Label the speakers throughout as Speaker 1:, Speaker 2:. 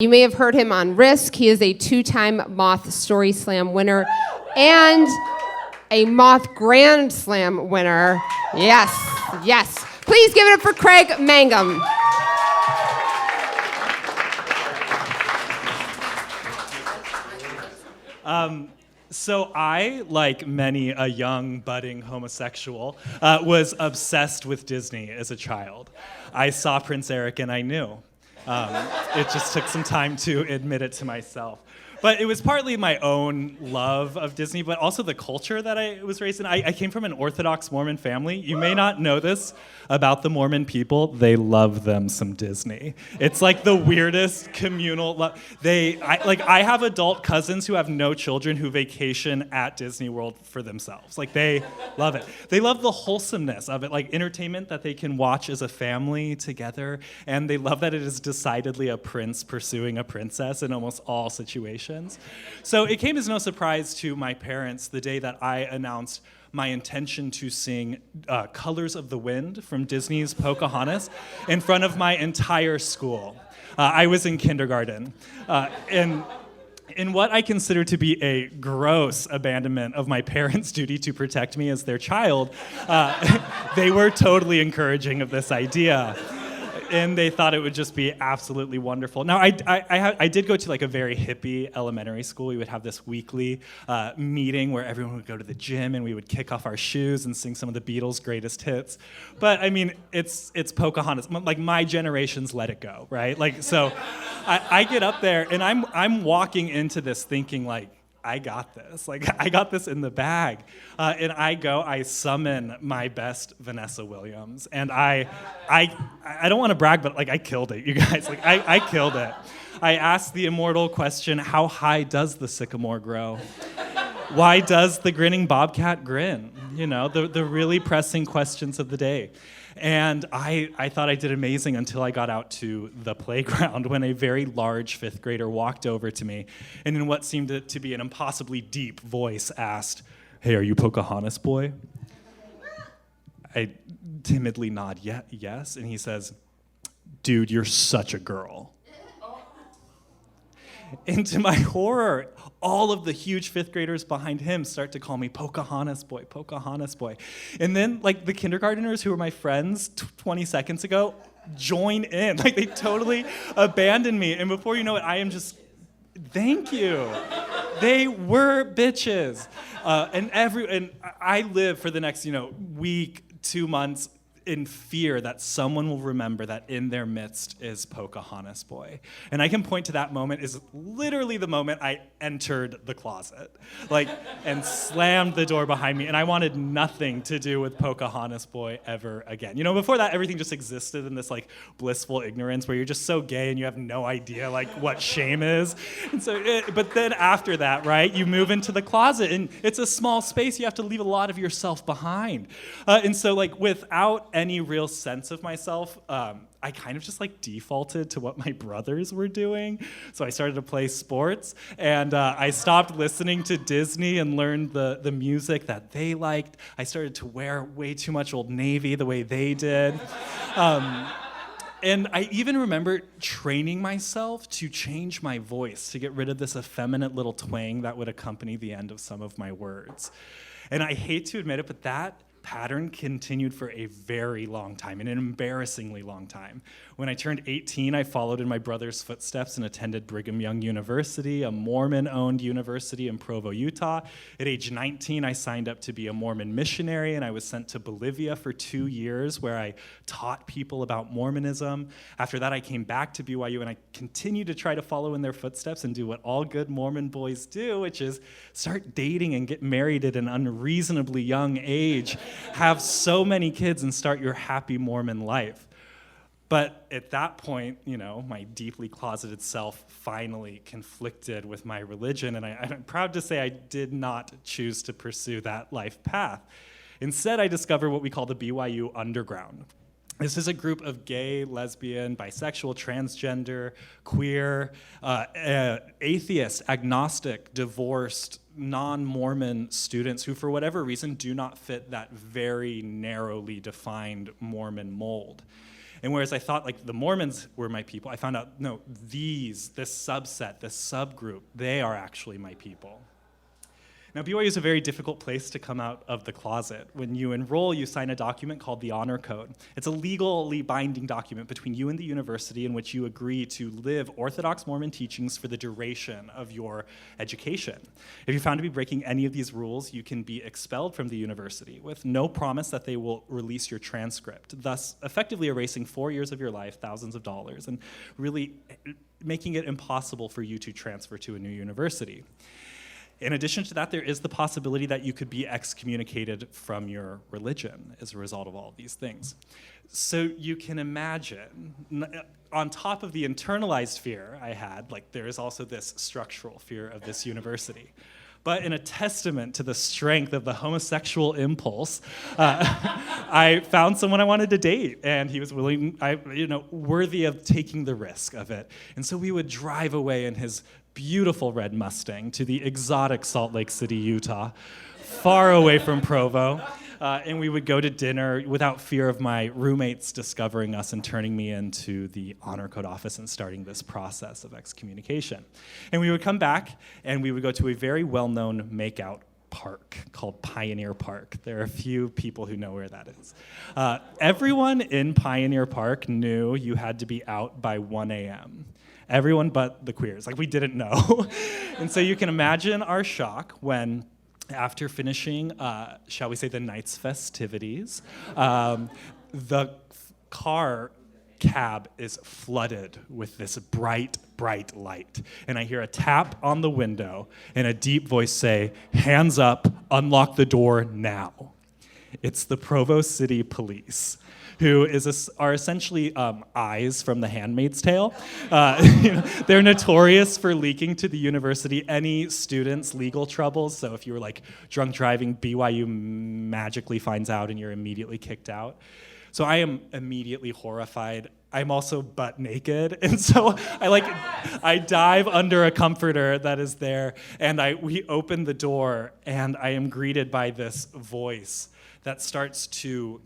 Speaker 1: You may have heard him on Risk. He is a 2-time Moth Story Slam winner and a Moth Grand Slam winner. Yes, yes. Please give it up for Craig Mangum.
Speaker 2: So I, like many a young, budding homosexual, was obsessed with Disney as a child. I saw Prince Eric and I knew. It just took some time to admit it to myself. But it was partly my own love of Disney, but also the culture that I was raised in. I came from an Orthodox Mormon family. You may not know this about the Mormon people. They love them some Disney. It's like the weirdest communal love. I have adult cousins who have no children who vacation at Disney World for themselves. Like, they love it. They love the wholesomeness of it, like entertainment that they can watch as a family together. And they love that it is decidedly a prince pursuing a princess in almost all situations. So it came as no surprise to my parents the day that I announced my intention to sing Colors of the Wind from Disney's Pocahontas in front of my entire school. I was in kindergarten. And in what I consider to be a gross abandonment of my parents' duty to protect me as their child, they were totally encouraging of this idea. And they thought it would just be absolutely wonderful. Now, I did go to like a very hippie elementary school. We would have this weekly meeting where everyone would go to the gym and we would kick off our shoes and sing some of the Beatles' greatest hits. But I mean, it's Pocahontas. Like, my generation's Let It Go, right? Like, so I get up there and I'm walking into this thinking like, I got this. Like, I got this in the bag. And I summon my best Vanessa Williams. And I don't want to brag, but like, I killed it, you guys. Like, I killed it. I asked the immortal question, how high does the sycamore grow? Why does the grinning bobcat grin? You know, the really pressing questions of the day. And I thought I did amazing until I got out to the playground when a very large fifth grader walked over to me and in what seemed to be an impossibly deep voice asked, "Hey, are you Pocahontas boy?" I timidly nod yes, and he says, "Dude, you're such a girl." And to my horror, all of the huge fifth graders behind him start to call me Pocahontas boy, Pocahontas boy. And then, like, the kindergartners who were my friends 20 seconds ago join in. Like, they totally abandoned me. And before you know it, I am just, thank you. They were bitches. And I live for the next, week, 2 months, in fear that someone will remember that in their midst is Pocahontas boy. And I can point to that moment is literally the moment I entered the closet, and slammed the door behind me, and I wanted nothing to do with Pocahontas boy ever again. Before that, everything just existed in this blissful ignorance where you're just so gay and you have no idea what shame is. And so, but then after that, right, you move into the closet, and it's a small space. You have to leave a lot of yourself behind. And so, without any real sense of myself, I kind of just defaulted to what my brothers were doing. So I started to play sports, and I stopped listening to Disney and learned the music that they liked. I started to wear way too much Old Navy the way they did. And I even remember training myself to change my voice, to get rid of this effeminate little twang that would accompany the end of some of my words. And I hate to admit it, but that pattern continued for a very long time, an embarrassingly long time. When I turned 18, I followed in my brother's footsteps and attended Brigham Young University, a Mormon-owned university in Provo, Utah. At age 19, I signed up to be a Mormon missionary, and I was sent to Bolivia for 2 years, where I taught people about Mormonism. After that, I came back to BYU, and I continued to try to follow in their footsteps and do what all good Mormon boys do, which is start dating and get married at an unreasonably young age, have so many kids, and start your happy Mormon life. But at that point, my deeply closeted self finally conflicted with my religion, and I'm proud to say I did not choose to pursue that life path. Instead, I discovered what we call the BYU Underground. This is a group of gay, lesbian, bisexual, transgender, queer, atheist, agnostic, divorced, non-Mormon students who, for whatever reason, do not fit that very narrowly defined Mormon mold. And whereas I thought like the Mormons were my people, I found out, no, this subset, this subgroup, they are actually my people. Now, BYU is a very difficult place to come out of the closet. When you enroll, you sign a document called the Honor Code. It's a legally binding document between you and the university in which you agree to live Orthodox Mormon teachings for the duration of your education. If you're found to be breaking any of these rules, you can be expelled from the university with no promise that they will release your transcript, thus effectively erasing 4 years of your life, thousands of dollars, and really making it impossible for you to transfer to a new university. In addition to that, there is the possibility that you could be excommunicated from your religion as a result of all of these things. So you can imagine, on top of the internalized fear I had, like there is also this structural fear of this university. But in a testament to the strength of the homosexual impulse, I found someone I wanted to date, and he was willing, worthy of taking the risk of it. And so we would drive away in his beautiful red Mustang to the exotic Salt Lake City, Utah, far away from Provo. And we would go to dinner without fear of my roommates discovering us and turning me into the Honor Code office and starting this process of excommunication. And we would come back, and we would go to a very well-known makeout park called Pioneer Park. There are a few people who know where that is. Everyone in Pioneer Park knew you had to be out by 1 a.m. Everyone but the queers. Like, we didn't know. And so you can imagine our shock when, after finishing, shall we say, the night's festivities, the cab is flooded with this bright, bright light. And I hear a tap on the window and a deep voice say, "Hands up, unlock the door now." It's the Provo City Police, who are essentially eyes from The Handmaid's Tale. They're notorious for leaking to the university any students' legal troubles. So if you were like drunk driving, BYU magically finds out and you're immediately kicked out. So I am immediately horrified. I'm also butt naked, and so I dive under a comforter that is there, and we open the door, and I am greeted by this voice that starts to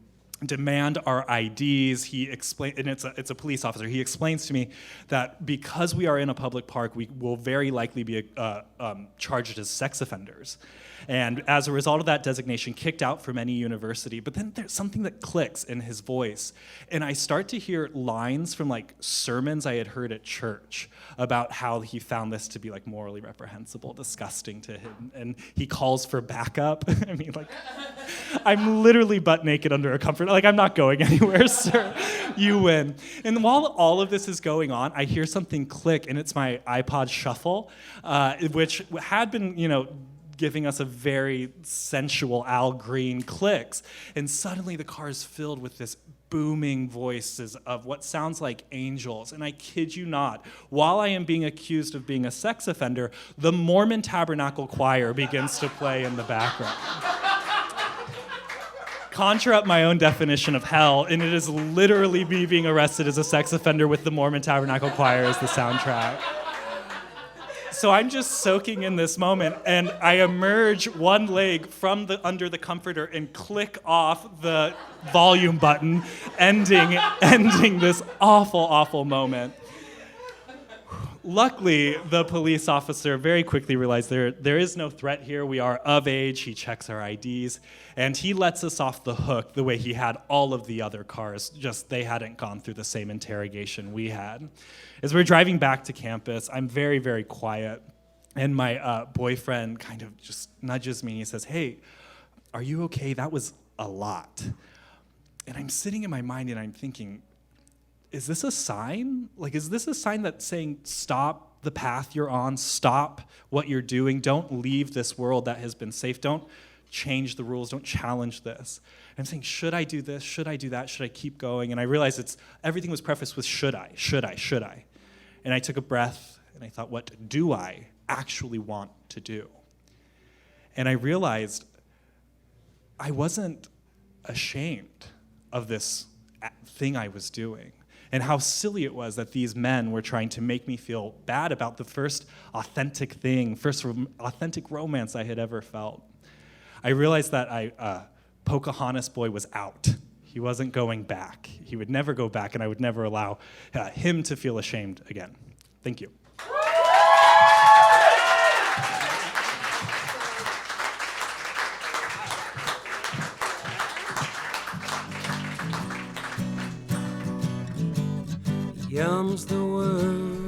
Speaker 2: demand our IDs. He explains, and it's a police officer. He explains to me that because we are in a public park, we will very likely be charged as sex offenders. And as a result of that designation, kicked out from any university. But then there's something that clicks in his voice. And I start to hear lines from like sermons I had heard at church about how he found this to be like morally reprehensible, disgusting to him. And he calls for backup. I mean, like, I'm literally butt naked under a comforter. Like, I'm not going anywhere, sir. You win. And while all of this is going on, I hear something click, and it's my iPod Shuffle, which had been, giving us a very sensual Al Green clicks. And suddenly the car is filled with this booming voices of what sounds like angels. And I kid you not, while I am being accused of being a sex offender, the Mormon Tabernacle Choir begins to play in the background. Conjure up my own definition of hell, and it is literally me being arrested as a sex offender with the Mormon Tabernacle Choir as the soundtrack. So I'm just soaking in this moment, and I emerge one leg from under the comforter and click off the volume button, ending this awful, awful moment. Luckily, the police officer very quickly realized there is no threat here. We are of age. He checks our IDs, and he lets us off the hook the way he had all of the other cars, just they hadn't gone through the same interrogation we had. As we're driving back to campus, I'm very, very quiet, and my boyfriend kind of just nudges me. He says, "Hey, are you okay? That was a lot." And I'm sitting in my mind, and I'm thinking, is this a sign? Like, is this a sign that's saying, stop the path you're on, stop what you're doing, don't leave this world that has been safe, don't change the rules, don't challenge this? I'm saying, should I do this? Should I do that? Should I keep going? And I realized everything was prefaced with should I? And I took a breath, and I thought, what do I actually want to do? And I realized I wasn't ashamed of this thing I was doing, and how silly it was that these men were trying to make me feel bad about the first authentic romance I had ever felt. I realized that Pocahontas boy was out. He wasn't going back. He would never go back, and I would never allow him to feel ashamed again. Thank you.
Speaker 3: Yum's the word